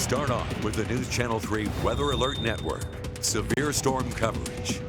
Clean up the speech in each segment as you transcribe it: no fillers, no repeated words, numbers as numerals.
Start off with the News Channel 3 Weather Alert Network. Severe storm coverage.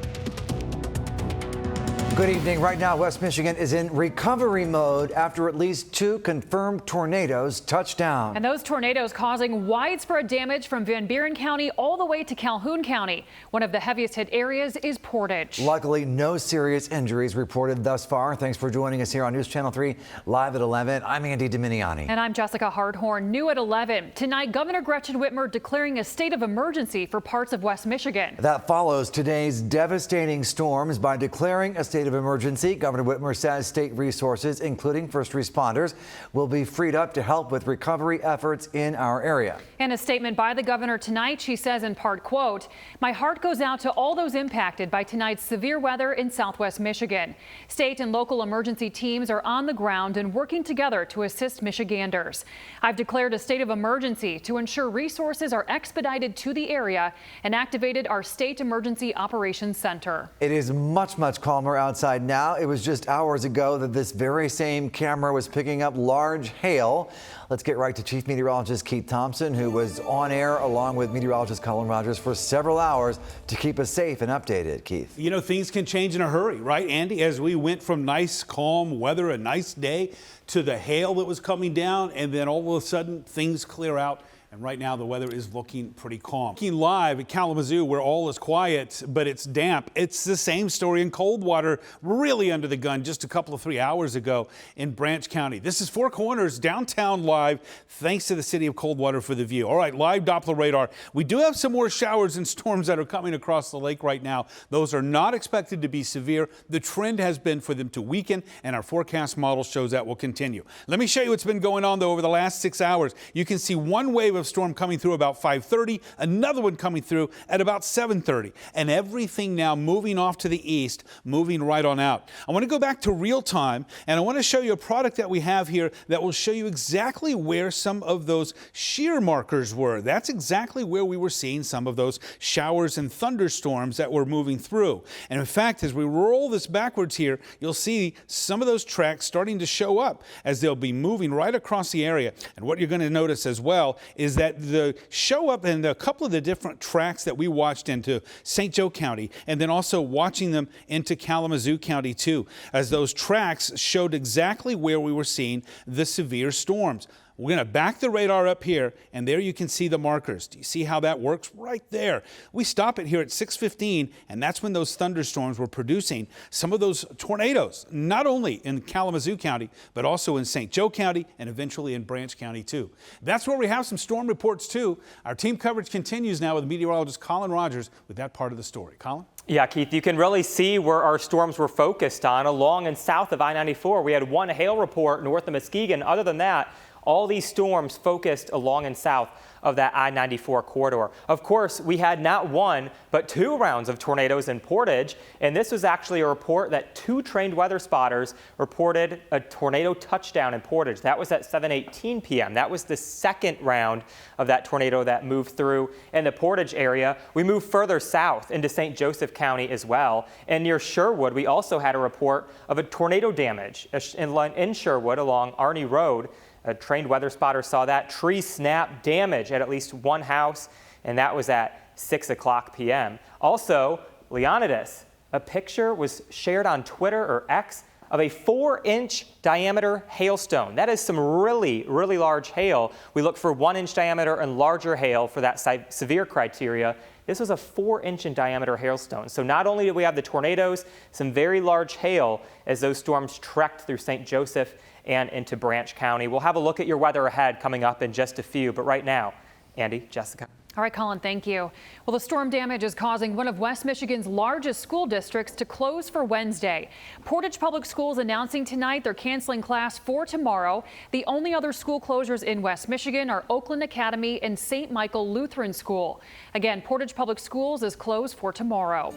Good evening. Right now, West Michigan is in recovery mode after at least 2 confirmed tornadoes touched down. And those tornadoes causing widespread damage from Van Buren County all the way to Calhoun County. One of the heaviest hit areas is Portage. Luckily, no serious injuries reported thus far. Thanks for joining us here on News Channel 3 live at 11. I'm Andy Dominiani. And I'm Jessica Hardhorn. New at 11. Tonight, Governor Gretchen Whitmer declaring a state of emergency for parts of West Michigan. That follows today's devastating storms. By declaring a state of emergency, Governor Whitmer says state resources, including first responders, will be freed up to help with recovery efforts in our area. In a statement by the governor tonight, she says in part, quote, "My heart goes out to all those impacted by tonight's severe weather in Southwest Michigan. State and local emergency teams are on the ground and working together to assist Michiganders. I've declared a state of emergency to ensure resources are expedited to the area and activated our State Emergency Operations Center." It is much calmer outside now. It was just hours ago that this very same camera was picking up large hail. Let's get right to Chief Meteorologist Keith Thompson, who was on air along with meteorologist Colin Rogers for several hours to keep us safe and updated. Keith. You know, things can change in a hurry, right, Andy? As we went from nice, calm weather, a nice day, to the hail that was coming down, and then all of a sudden things clear out. And right now, the weather is looking pretty calm. Looking live at Kalamazoo, where all is quiet, but it's damp. It's the same story in Coldwater, really under the gun just a couple of 3 hours ago in Branch County. This is Four Corners downtown live, thanks to the city of Coldwater for the view. All right, live Doppler radar. We do have some more showers and storms that are coming across the lake right now. Those are not expected to be severe. The trend has been for them to weaken, and our forecast model shows that will continue. Let me show you what's been going on, though, over the last 6 hours. You can see one wave of storm coming through about 5:30, another one coming through at about 7:30, and everything now moving off to the east, moving right on out. I want to go back to real time, and I want to show you a product that we have here that will show you exactly where some of those shear markers were. That's exactly where we were seeing some of those showers and thunderstorms that were moving through. And in fact, as we roll this backwards here, you'll see some of those tracks starting to show up as they'll be moving right across the area. And what you're going to notice as well is that the show up in a couple of the different tracks that we watched into St. Joe County, and then also watching them into Kalamazoo County too, as those tracks showed exactly where we were seeing the severe storms. We're going to back the radar up here, and there you can see the markers. Do you see how that works? Right there. We stop it here at 6:15, and that's when those thunderstorms were producing some of those tornadoes, not only in Kalamazoo County, but also in St. Joe County and eventually in Branch County, too. That's where we have some storm reports, too. Our team coverage continues now with meteorologist Colin Rogers with that part of the story. Colin? Yeah, Keith, you can really see where our storms were focused on along and south of I-94. We had one hail report north of Muskegon. Other than that, all these storms focused along and south of that I-94 corridor. Of course, we had not one, but 2 rounds of tornadoes in Portage, and this was actually a report that 2 trained weather spotters reported a tornado touchdown in Portage. That was at 7:18 p.m. That was the second round of that tornado that moved through in the Portage area. We moved further south into St. Joseph County as well, and near Sherwood, we also had a report of a tornado damage in Sherwood along Arney Road. A trained weather spotter saw that tree snap damage at least one house, and that was at 6 o'clock p.m. Also, Leonidas, a picture was shared on Twitter or X of a 4-inch diameter hailstone. That is some really large hail. We look for 1-inch diameter and larger hail for that severe criteria. This was a 4-inch in diameter hailstone. So not only do we have the tornadoes, some very large hail as those storms trekked through St. Joseph and into Branch County. We'll have a look at your weather ahead coming up in just a few, but right now, Andy, Jessica. All right, Colin, thank you. Well, the storm damage is causing one of West Michigan's largest school districts to close for Wednesday. Portage Public Schools announcing tonight they're canceling class for tomorrow. The only other school closures in West Michigan are Oakland Academy and St. Michael Lutheran School. Again, Portage Public Schools is closed for tomorrow.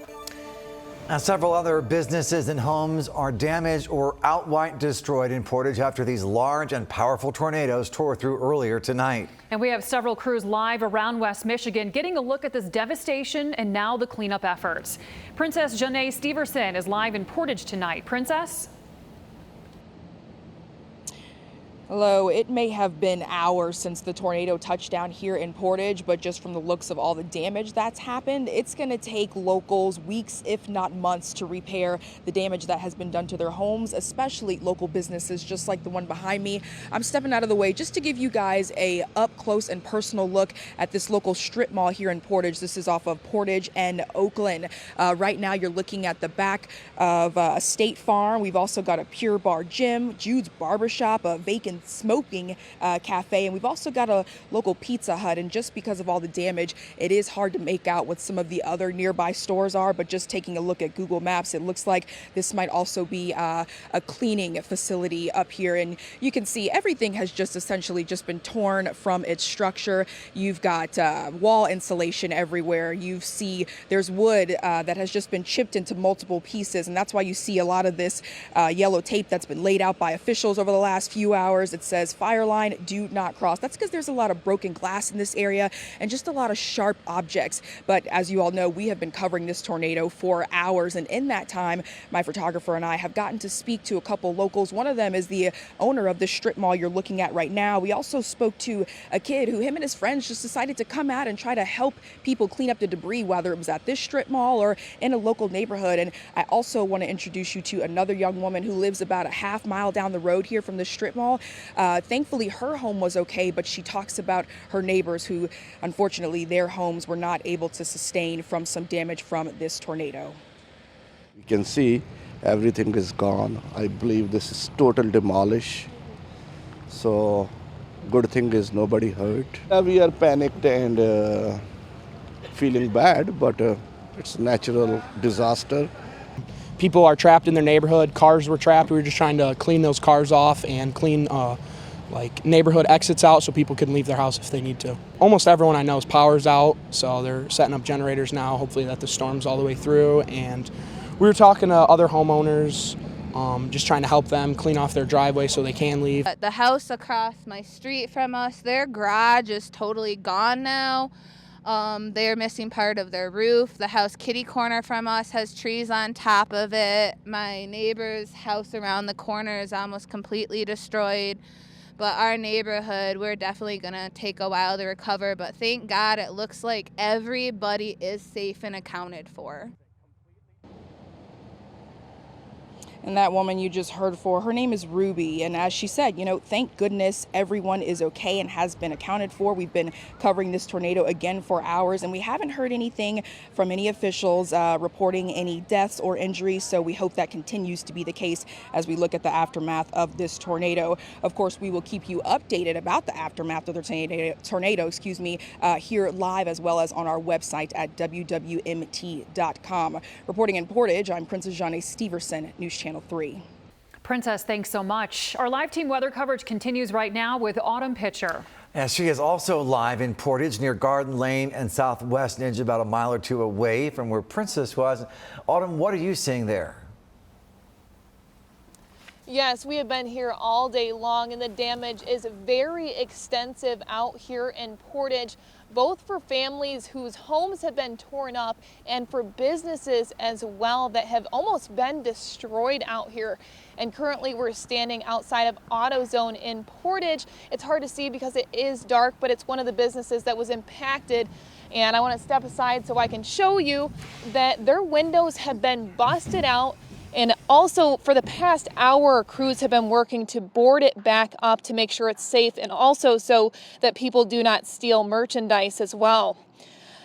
Now, several other businesses and homes are damaged or outright destroyed in Portage after these large and powerful tornadoes tore through earlier tonight. And we have several crews live around West Michigan getting a look at this devastation and now the cleanup efforts. Princess Janae Steverson is live in Portage tonight. Princess? Hello, it may have been hours since the tornado touched down here in Portage, but just from the looks of all the damage that's happened, it's going to take locals weeks, if not months, to repair the damage that has been done to their homes, especially local businesses just like the one behind me. I'm stepping out of the way just to give you guys a up close and personal look at this local strip mall here in Portage. This is off of Portage and Oakland. Right now you're looking at the back of a State Farm. We've also got a Pure Bar Gym, Jude's Barbershop, a vacant smoking cafe, and we've also got a local Pizza Hut. And just because of all the damage, it is hard to make out what some of the other nearby stores are, but just taking a look at Google Maps, it looks like this might also be a cleaning facility up here. And you can see everything has just essentially just been torn from its structure. You've got wall insulation everywhere. You see there's wood that has just been chipped into multiple pieces, and that's why you see a lot of this yellow tape that's been laid out by officials over the last few hours. It says fire line, do not cross. That's because there's a lot of broken glass in this area and just a lot of sharp objects. But as you all know, we have been covering this tornado for hours, and in that time, my photographer and I have gotten to speak to a couple locals. One of them is the owner of the strip mall you're looking at right now. We also spoke to a kid who him and his friends just decided to come out and try to help people clean up the debris, whether it was at this strip mall or in a local neighborhood. And I also want to introduce you to another young woman who lives about a half mile down the road here from the strip mall. Thankfully, her home was okay, but she talks about her neighbors who, unfortunately, their homes were not able to sustain from some damage from this tornado. You can see everything is gone. I believe this is total demolish. So, good thing is nobody hurt. We are panicked and feeling bad, but it's a natural disaster. People are trapped in their neighborhood. Cars were trapped. We were just trying to clean those cars off and clean like neighborhood exits out so people can leave their house if they need to. Almost everyone I know's power's out, so they're setting up generators now, hopefully that the storm's all the way through. And we were talking to other homeowners, just trying to help them clean off their driveway so they can leave. The house across my street from us, their garage is totally gone now. They're missing part of their roof. The house kitty corner from us has trees on top of it. My neighbor's house around the corner is almost completely destroyed. But our neighborhood, we're definitely going to take a while to recover. But thank God it looks like everybody is safe and accounted for. And that woman you just heard for, her name is Ruby. And as she said, you know, thank goodness everyone is okay and has been accounted for. We've been covering this tornado again for hours, and we haven't heard anything from any officials reporting any deaths or injuries. So we hope that continues to be the case as we look at the aftermath of this tornado. Of course, we will keep you updated about the aftermath of the tornado, here live as well as on our website at WWMT.com. Reporting in Portage, I'm Princess Janae Steverson, News Channel 3. Princess, thanks so much. Our live team weather coverage continues right now with Autumn Pitcher. And she is also live in Portage near Garden Lane and Southwest Ninja, about a mile or two away from where Princess was. Autumn, what are you seeing there? Yes, we have been here all day long, and the damage is very extensive out here in Portage, both for families whose homes have been torn up and for businesses as well that have almost been destroyed out here. And currently we're standing outside of AutoZone in Portage. It's hard to see because it is dark, but it's one of the businesses that was impacted. And I want to step aside so I can show you that their windows have been busted out. And also for the past hour, crews have been working to board it back up to make sure it's safe, and also so that people do not steal merchandise as well.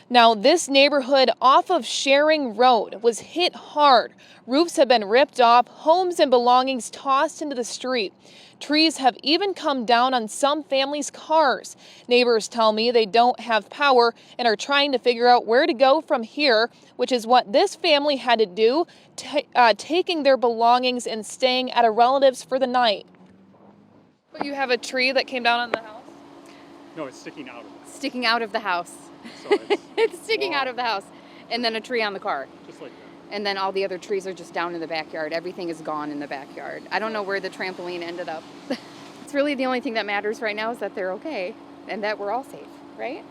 Now, this neighborhood off of Sharing Road was hit hard. Roofs have been ripped off, homes and belongings tossed into the street. Trees have even come down on some families' cars. Neighbors tell me they don't have power and are trying to figure out where to go from here, which is what this family had to do, taking their belongings and staying at a relative's for the night. But you have a tree that came down on the house? No, it's sticking out of it. Sticking out of the house. So It's sticking out of the house. And then a tree on the car. Just like that. And then all the other trees are just down in the backyard. Everything is gone in the backyard. I don't know where the trampoline ended up. It's really the only thing that matters right now is that they're okay and that we're all safe, right?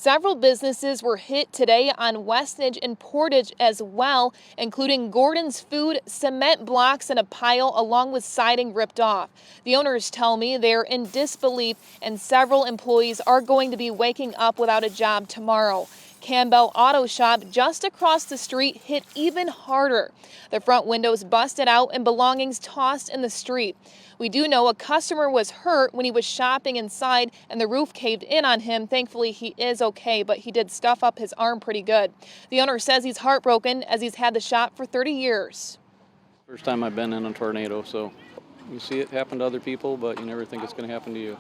Several businesses were hit today on Westnedge and Portage as well, including Gordon's Food, cement blocks in a pile along with siding ripped off. The owners tell me they're in disbelief and several employees are going to be waking up without a job tomorrow. Campbell Auto Shop just across the street hit even harder. The front windows busted out and belongings tossed in the street. We do know a customer was hurt when he was shopping inside and the roof caved in on him. Thankfully, he is okay, but he did stuff up his arm pretty good. The owner says he's heartbroken as he's had the shop for 30 years. First time I've been in a tornado, so you see it happen to other people, but you never think it's going to happen to you.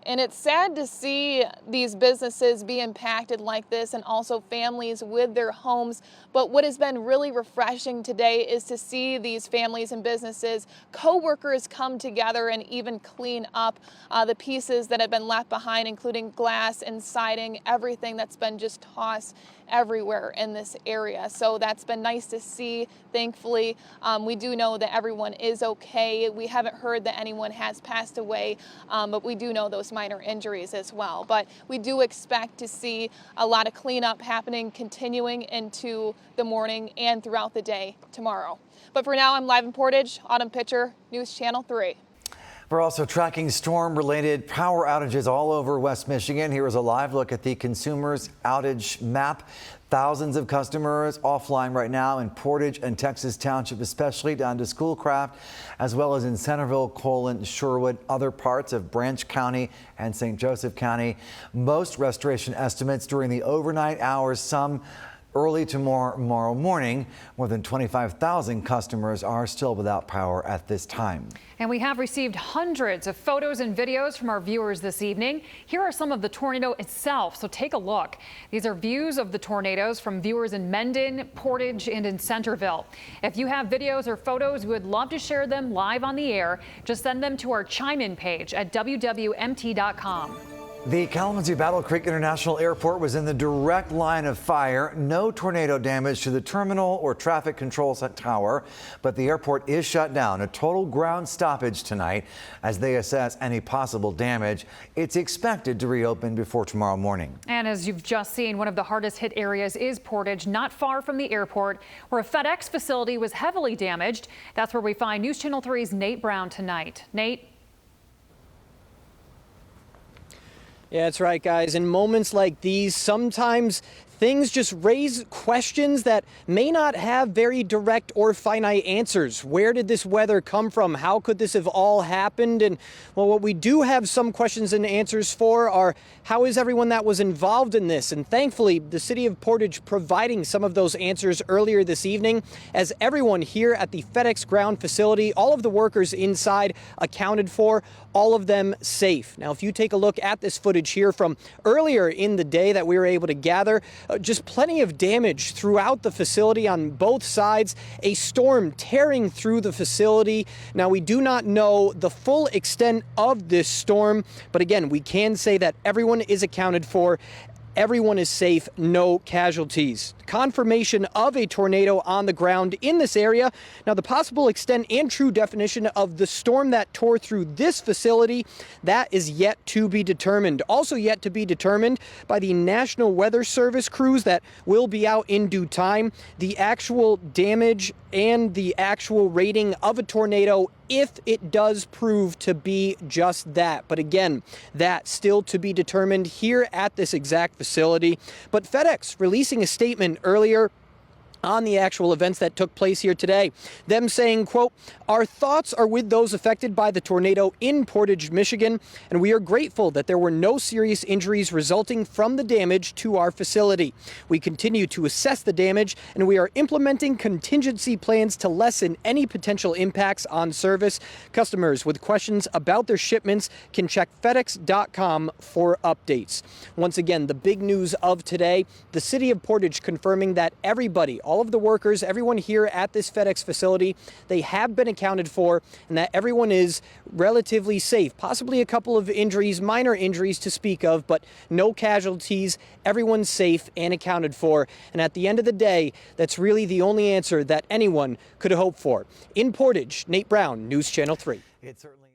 And it's sad to see these businesses be impacted like this and also families with their homes. But what has been really refreshing today is to see these families and businesses, co-workers come together and even clean up the pieces that have been left behind, including glass and siding, everything that's been just tossed everywhere in this area. So that's been nice to see. Thankfully, we do know that everyone is okay. We haven't heard that anyone has passed away, but we do know those minor injuries as well. But we do expect to see a lot of cleanup happening, continuing into the morning and throughout the day tomorrow. But for now, I'm live in Portage, Autumn Pitcher, News Channel 3. We're also tracking storm-related power outages all over West Michigan. Here is a live look at the Consumers outage map. Thousands of customers offline right now in Portage and Texas Township, especially down to Schoolcraft, as well as in Centerville, Colon, Sherwood, other parts of Branch County and St. Joseph County. Most restoration estimates during the overnight hours, some early tomorrow morning. More than 25,000 customers are still without power at this time. And we have received hundreds of photos and videos from our viewers this evening. Here are some of the tornado itself, so take a look. These are views of the tornadoes from viewers in Mendon, Portage, and in Centerville. If you have videos or photos, we would love to share them live on the air. Just send them to our chime-in page at WWMT.com. The Kalamazoo Battle Creek International Airport was in the direct line of fire. No tornado damage to the terminal or traffic control tower, but the airport is shut down. A total ground stoppage tonight as they assess any possible damage. It's expected to reopen before tomorrow morning. And as you've just seen, one of the hardest hit areas is Portage, not far from the airport, where a FedEx facility was heavily damaged. That's where we find News Channel 3's Nate Brown tonight. Nate? Yeah, that's right, guys. In moments like these, sometimes things just raise questions that may not have very direct or finite answers. Where did this weather come from? How could this have all happened? And well, what we do have some questions and answers for are, how is everyone that was involved in this? And thankfully, the city of Portage providing some of those answers earlier this evening, as everyone here at the FedEx ground facility, all of the workers inside accounted for, all of them safe. Now, if you take a look at this footage here from earlier in the day that we were able to gather, just plenty of damage throughout the facility on both sides, a storm tearing through the facility. Now, we do not know the full extent of this storm, but again, we can say that everyone is accounted for. Everyone is safe, no casualties. Confirmation of a tornado on the ground in this area. Now, the possible extent and true definition of the storm that tore through this facility, that is yet to be determined. Also yet to be determined by the National Weather Service crews that will be out in due time. The actual damage and the actual rating of a tornado, if it does prove to be just that. But again, that still to be determined here at this exact facility. But FedEx releasing a statement earlier on the actual events that took place here today. Them saying, quote, "Our thoughts are with those affected by the tornado in Portage, Michigan, and we are grateful that there were no serious injuries resulting from the damage to our facility. We continue to assess the damage, and we are implementing contingency plans to lessen any potential impacts on service. Customers with questions about their shipments can check FedEx.com for updates." Once again, the big news of today, the city of Portage confirming that everybody, all of the workers, everyone here at this FedEx facility, they have been accounted for, and that everyone is relatively safe. Possibly a couple of injuries, minor injuries to speak of, but no casualties. Everyone's safe and accounted for. And at the end of the day, that's really the only answer that anyone could hope for. In Portage, Nate Brown, News Channel 3. It certainly